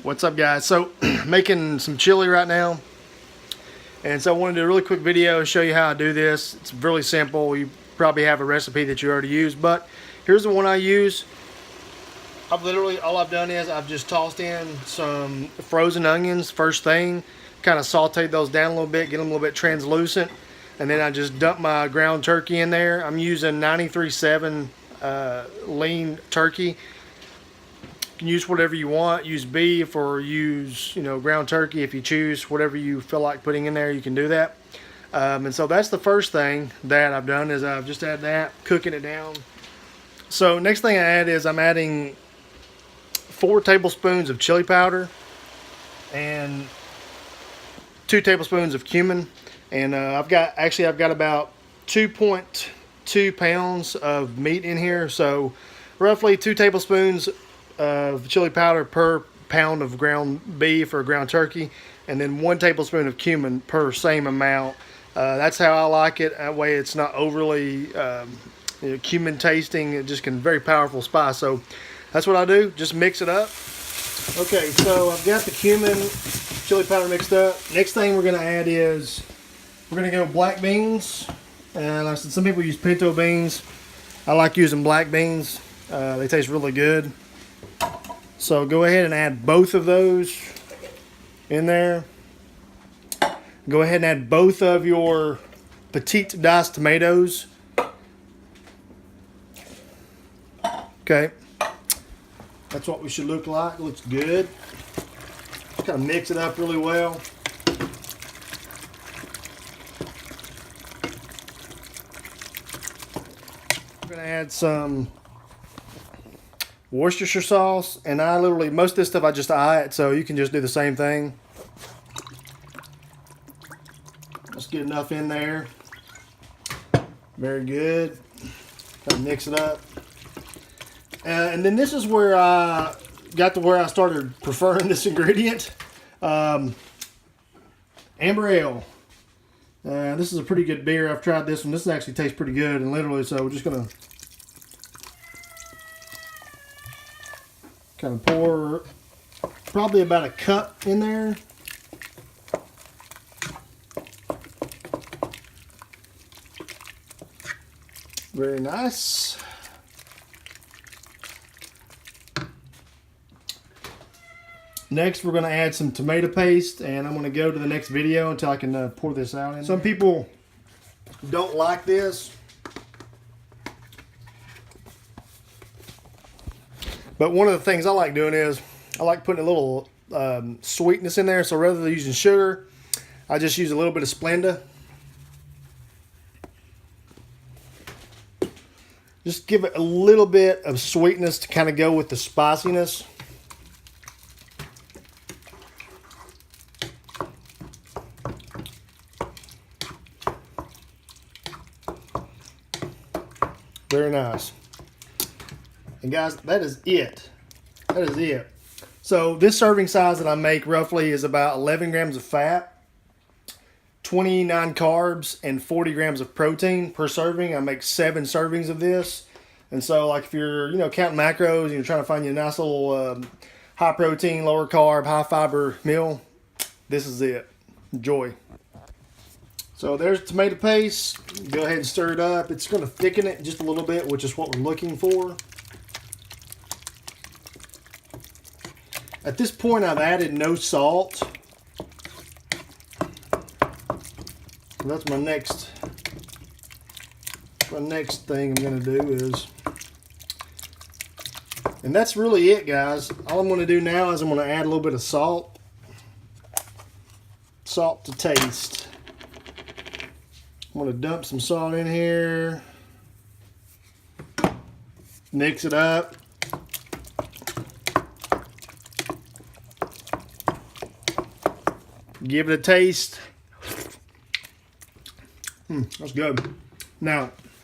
What's up, guys? So making some chili right now, and so I wanted to do a really quick video show you how I do this. It's really simple. You probably have a recipe that you already use, but here's the one I use. All I've done is I've just tossed in some frozen onions first thing, kind of sauteed those down a little bit, get them a little bit translucent, and then I just dump my ground turkey in there. I'm using 93.7 lean turkey. You can use whatever you want, use beef or use ground turkey if you choose. Whatever you feel like putting in there, you can do that. And so that's the first thing that I've done, is I've just added that, cooking it down. So next thing I add is I'm adding 4 tablespoons of chili powder and 2 tablespoons of cumin, and I've got about 2.2 pounds of meat in here, so roughly 2 tablespoons of chili powder per pound of ground beef or ground turkey, and then 1 tablespoon of cumin per same amount. That's how I like it. That way it's not overly cumin tasting. It just can very powerful spice. So that's what I do. Just mix it up. Okay, so I've got the cumin, chili powder mixed up. Next thing we're going to add is we're going to go black beans. And like I said, some people use pinto beans. I like using black beans. They taste really good. So go ahead and add both of those in there. Go ahead and add both of your Petite diced tomatoes. Okay. That's what we should look like. It looks good. Just kind of mix it up really well. We're going to add some Worcestershire sauce, and most of this stuff I just eye it, so you can just do the same thing. Let's get enough in there. Very good. Kind of mix it up. And then this is where I got to where I started preferring this ingredient. Amber ale. This is a pretty good beer. I've tried this one. This actually tastes pretty good, and literally, so we're just going to kind of pour probably about a cup in there. Very nice. Next, we're going to add some tomato paste, and I'm going to go to the next video until I can pour this out in. Some people don't like this, but one of the things I like doing is I like putting a little sweetness in there. So rather than using sugar, I just use a little bit of Splenda. Just give it a little bit of sweetness to kind of go with the spiciness. Very nice. And guys, that is it. That is it. So this serving size that I make roughly is about 11 grams of fat, 29 carbs, and 40 grams of protein per serving. I make 7 servings of this. And so like if you're, counting macros and you're trying to find you a nice little high protein, lower carb, high fiber meal, this is it. Enjoy. So there's tomato paste. Go ahead and stir it up. It's going to thicken it just a little bit, which is what we're looking for. At this point, I've added no salt. So that's my next thing I'm going to do is, and that's really it, guys. All I'm going to do now is I'm going to add a little bit of salt. Salt to taste. I'm going to dump some salt in here. Mix it up. Give it a taste. That's good. Now,